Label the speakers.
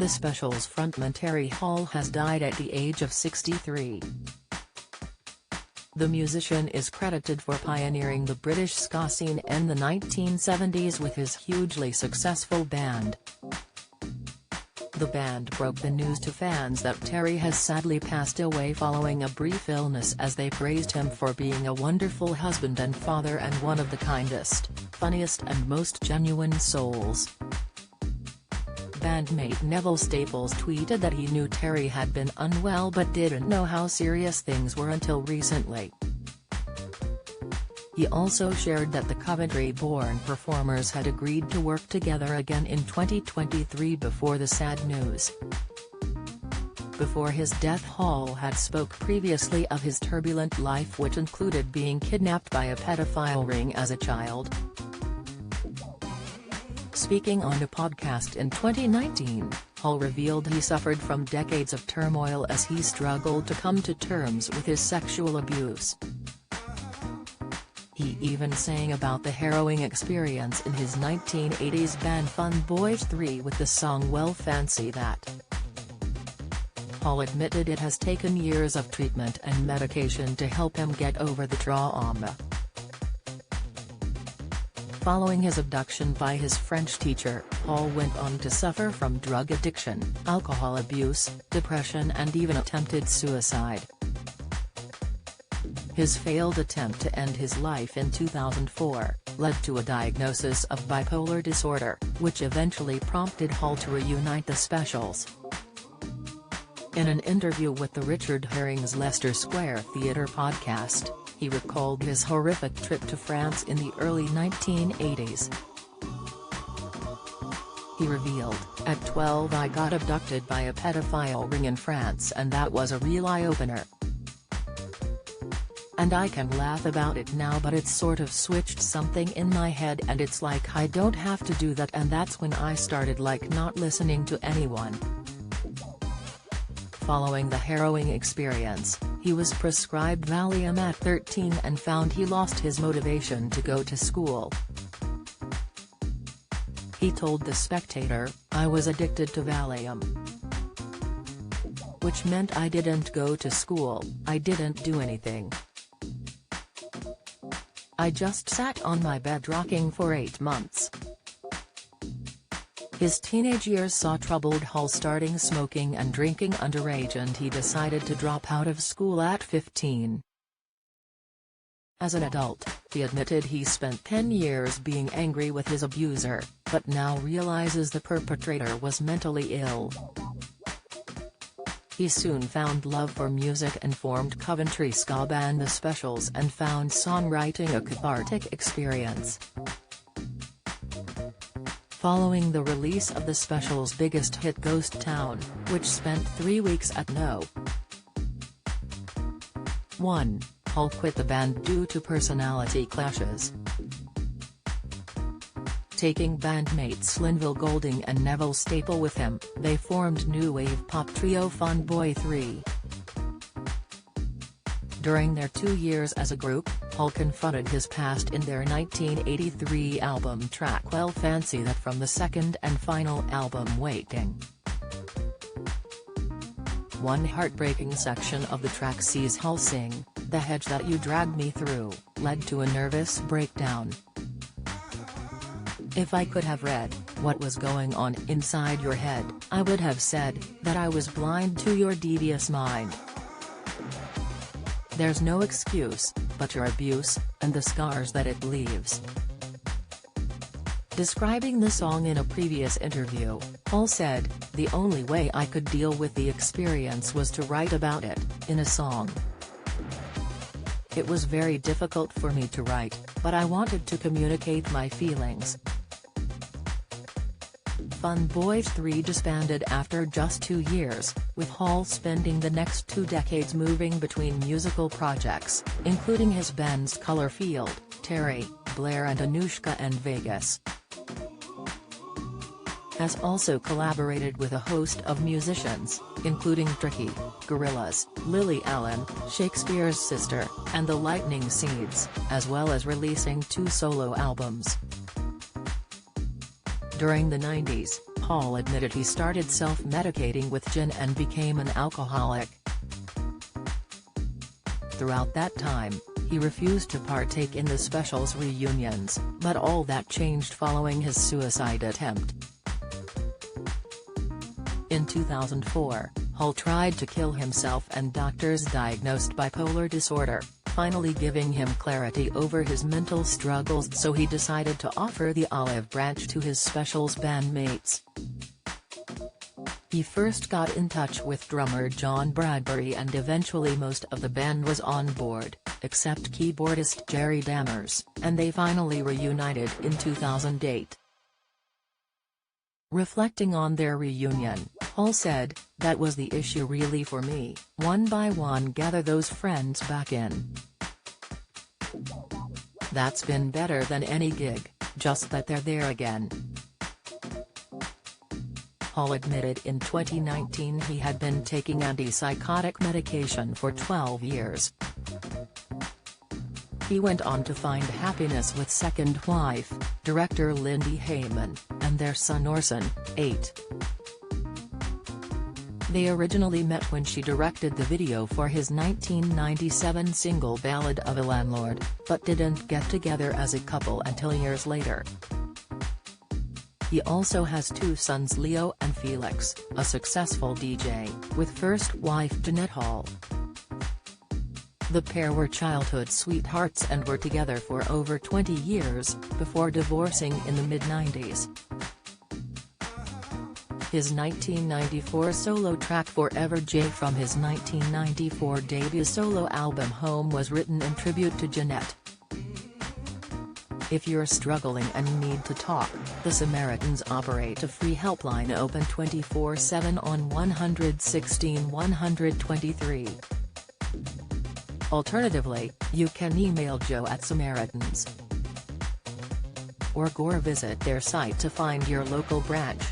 Speaker 1: The Specials frontman Terry Hall has died at the age of 63. The musician is credited for pioneering the British ska scene in the 1970s with his hugely successful band. The band broke the news to fans that Terry has sadly passed away following a brief illness, as they praised him for being a wonderful husband and father and one of the kindest, funniest and most genuine souls. Bandmate Neville Staples tweeted that he knew Terry had been unwell but didn't know how serious things were until recently. He also shared that the Coventry-born performers had agreed to work together again in 2023 before the sad news. Before his death, Hall had spoke previously of his turbulent life, which included being kidnapped by a pedophile ring as a child. Speaking on a podcast in 2019, Hall revealed he suffered from decades of turmoil as he struggled to come to terms with his sexual abuse. He even sang about the harrowing experience in his 1980s band Fun Boys 3 with the song Well Fancy That. Hall admitted it has taken years of treatment and medication to help him get over the trauma. Following his abduction by his French teacher, Hall went on to suffer from drug addiction, alcohol abuse, depression and even attempted suicide. His failed attempt to end his life in 2004, led to a diagnosis of bipolar disorder, which eventually prompted Hall to reunite the Specials. In an interview with the Richard Herring's Leicester Square Theatre podcast, he recalled his horrific trip to France in the early 1980s. He revealed, "At 12 I got abducted by a pedophile ring in France and that was a real eye-opener. And I can laugh about it now, but it sort of switched something in my head and it's like I don't have to do that, and that's when I started like not listening to anyone." Following the harrowing experience, he was prescribed Valium at 13 and found he lost his motivation to go to school. He told The Spectator, "I was addicted to Valium. Which meant I didn't go to school, I didn't do anything. I just sat on my bed rocking for 8 months." His teenage years saw troubled Hall starting smoking and drinking underage, and he decided to drop out of school at 15. As an adult, he admitted he spent 10 years being angry with his abuser, but now realizes the perpetrator was mentally ill. He soon found love for music and formed Coventry ska band The Specials and found songwriting a cathartic experience. Following the release of The Specials' biggest hit Ghost Town, which spent 3 weeks at No. 1, Hall quit the band due to personality clashes. Taking bandmates Linville Golding and Neville Staple with him, they formed new wave pop trio Fun Boy 3. During their 2 years as a group, Hall confronted his past in their 1983 album track Well Fancy That from the second and final album Waiting. One heartbreaking section of the track sees Hall sing, "The hedge that you dragged me through," led to a nervous breakdown. "If I could have read what was going on inside your head, I would have said that I was blind to your devious mind. There's no excuse but your abuse, and the scars that it leaves." Describing the song in a previous interview, Hall said, "The only way I could deal with the experience was to write about it, in a song. It was very difficult for me to write, but I wanted to communicate my feelings." Fun Boys 3 disbanded after just 2 years, with Hall spending the next 2 decades moving between musical projects, including his bands Colourfield, Terry, Blair and Anushka and Vegas. Has also collaborated with a host of musicians, including Tricky, Gorillaz, Lily Allen, Shakespeare's Sister, and the Lightning Seeds, as well as releasing 2 solo albums. During the 90s, Paul admitted he started self-medicating with gin and became an alcoholic. Throughout that time, he refused to partake in the specials reunions, but all that changed following his suicide attempt. In 2004, Paul tried to kill himself and doctors diagnosed bipolar disorder, finally giving him clarity over his mental struggles, so he decided to offer the olive branch to his specials bandmates. He first got in touch with drummer John Bradbury and eventually most of the band was on board, except keyboardist Jerry Dammers, and they finally reunited in 2008. Reflecting on their reunion, Paul said, "That was the issue really for me, one by one gather those friends back in. That's been better than any gig, just that they're there again." Paul admitted in 2019 he had been taking antipsychotic medication for 12 years. He went on to find happiness with second wife, director Lindy Heyman, and their son Orson, 8. They originally met when she directed the video for his 1997 single Ballad of a Landlord, but didn't get together as a couple until years later. He also has two sons, Leo and Felix, a successful DJ, with first wife Jeanette Hall. The pair were childhood sweethearts and were together for over 20 years, before divorcing in the mid-90s. His 1994 solo track Forever J from his 1994 debut solo album Home was written in tribute to Jeanette. If you're struggling and need to talk, the Samaritans operate a free helpline open 24/7 on 116 123. Alternatively, you can email Joe at Samaritans. Or visit their site to find your local branch.